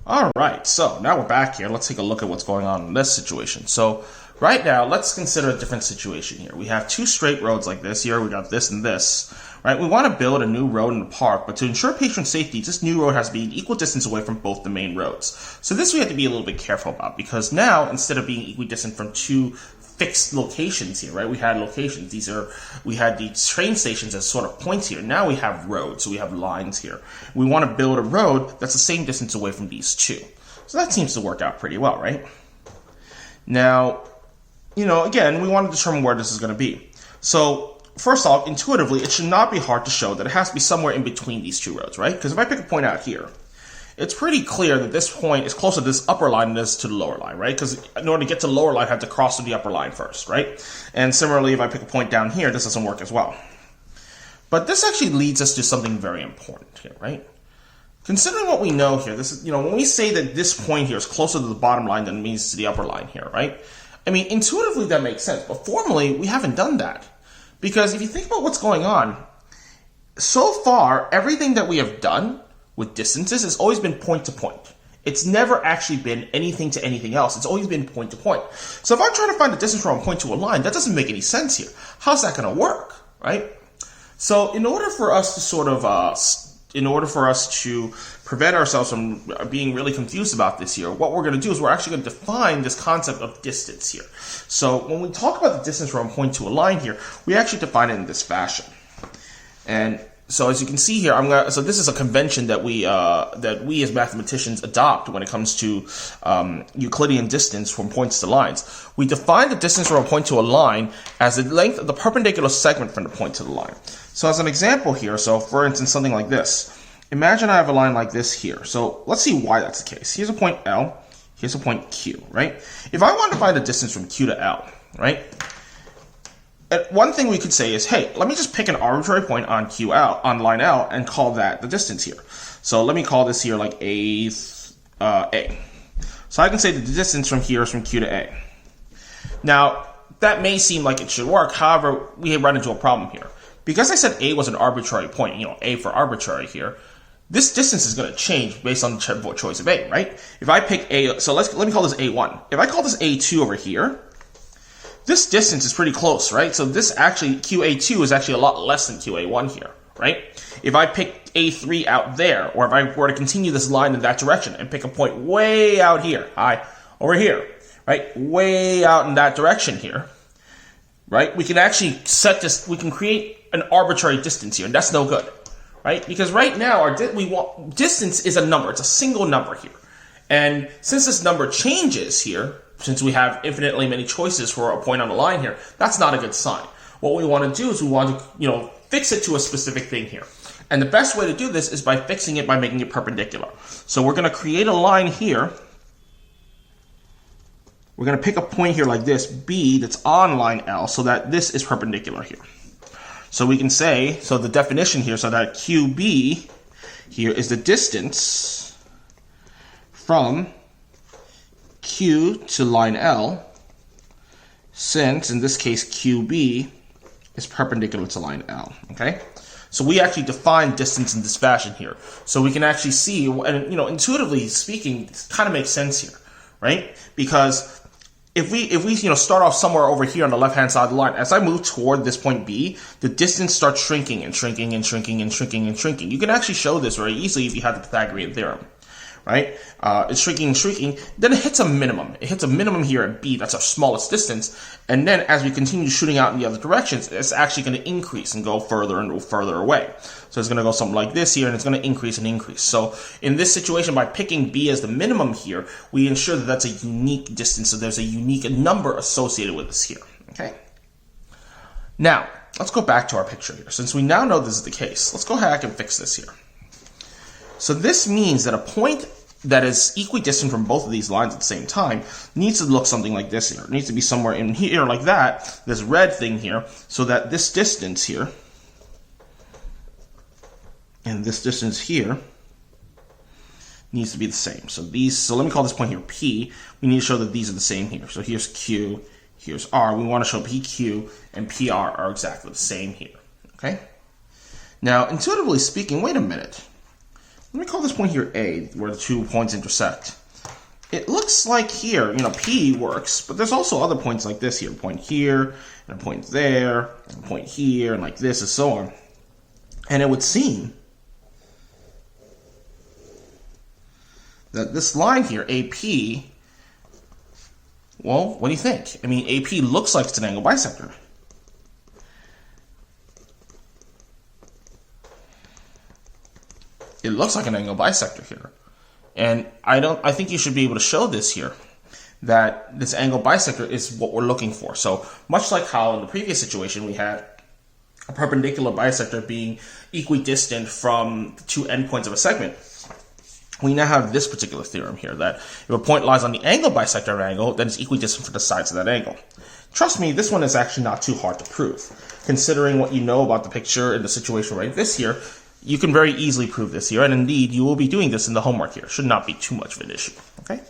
All right, so now we're back here. Let's take a look at what's going on in this situation. So right now, let's consider a different situation here. We have two straight roads like this. Here we got this and this, right? We want to build a new road in the park, but to ensure patron safety, this new road has to be an equal distance away from both the main roads. So this we have to be a little bit careful about, because now, instead of being equidistant from two fixed locations here, right? We had locations. We had these train stations as sort of points here. Now we have roads, so we have lines here. We want to build a road that's the same distance away from these two. So that seems to work out pretty well, right? Now, again, we want to determine where this is going to be. So first off, intuitively, it should not be hard to show that it has to be somewhere in between these two roads, right? Because if I pick a point out here, it's pretty clear that this point is closer to this upper line than it is to the lower line, right? Because in order to get to the lower line, I have to cross through the upper line first, right? And similarly, if I pick a point down here, this doesn't work as well. But this actually leads us to something very important here, right? Considering what we know here, this is, when we say that this point here is closer to the bottom line than it means to the upper line here, right? I mean, intuitively that makes sense, but formally we haven't done that. Because if you think about what's going on, so far, everything that we have done with distances has always been point to point. It's never actually been anything to anything else. It's always been point to point. So if I'm trying to find the distance from a point to a line, that doesn't make any sense here. How's that going to work, right? So in order for us to prevent ourselves from being really confused about this here, what we're going to do is we're actually going to define this concept of distance here. So when we talk about the distance from a point to a line here, we actually define it in this fashion. And so as you can see here, so this is a convention that we as mathematicians adopt when it comes to Euclidean distance from points to lines. We define the distance from a point to a line as the length of the perpendicular segment from the point to the line. So as an example here, so for instance, something like this. Imagine I have a line like this here. So let's see why that's the case. Here's a point L, here's a point Q, right? If I want to find the distance from Q to L, right? One thing we could say is, hey, let me just pick an arbitrary point on on line L and call that the distance here. So let me call this here like A. So I can say that the distance from here is from Q to A. Now, that may seem like it should work. However, we run into a problem here. Because I said A was an arbitrary point, A for arbitrary here, this distance is going to change based on the choice of A, right? If I pick A, so let me call this A1. If I call this A2 over here, this distance is pretty close, right? So this actually, QA2 is actually a lot less than QA1 here, right? If I pick A3 out there, or if I were to continue this line in that direction and pick a point way out here, over here, right? Way out in that direction here, right? We can actually we can create an arbitrary distance here, and that's no good, right? Because right now, distance is a number. It's a single number here. And since this number changes here, since we have infinitely many choices for a point on the line here, that's not a good sign. What we want to do is we want to, fix it to a specific thing here. And the best way to do this is by fixing it by making it perpendicular. So we're going to create a line here. We're going to pick a point here like this, B, that's on line L, so that this is perpendicular here. So we can say, so the definition here, so that QB here is the distance from Q to line L, since in this case QB is perpendicular to line L, okay? So we actually define distance in this fashion here. So we can actually see, and intuitively speaking, it kind of makes sense here, right? Because if we start off somewhere over here on the left-hand side of the line, as I move toward this point B, the distance starts shrinking and shrinking and shrinking and shrinking and shrinking. You can actually show this very easily if you have the Pythagorean theorem. Right? It's shrinking and shrinking. Then it hits a minimum. It hits a minimum here at B. That's our smallest distance. And then as we continue shooting out in the other directions, it's actually going to increase and go further and further away. So it's going to go something like this here, and it's going to increase and increase. So in this situation, by picking B as the minimum here, we ensure that that's a unique distance. So there's a unique number associated with this here. Okay? Now, let's go back to our picture here. Since we now know this is the case, let's go ahead and fix this here. So this means that a point that is equidistant from both of these lines at the same time needs to look something like this here. It needs to be somewhere in here like that, this red thing here, so that this distance here and this distance here needs to be the same. So let me call this point here P. We need to show that these are the same here. So here's Q, here's R. We want to show PQ and PR are exactly the same here. Okay? Now, intuitively speaking, wait a minute. let me call this point here A, where the 2 points intersect. It looks like here, P works, but there's also other points like this here. A point here, and a point there, and a point here, and like this, and so on. And it would seem that this line here, AP, well, what do you think? I mean, AP looks like it's an angle bisector. It looks like an angle bisector here. And I think you should be able to show this here, that this angle bisector is what we're looking for. So much like how in the previous situation we had a perpendicular bisector being equidistant from the 2 endpoints of a segment, we now have this particular theorem here, that if a point lies on the angle bisector of an angle, then it's equidistant for the sides of that angle. Trust me, this one is actually not too hard to prove. Considering what you know about the picture and the situation right this here, you can very easily prove this here, and indeed, you will be doing this in the homework here. Should not be too much of an issue, okay?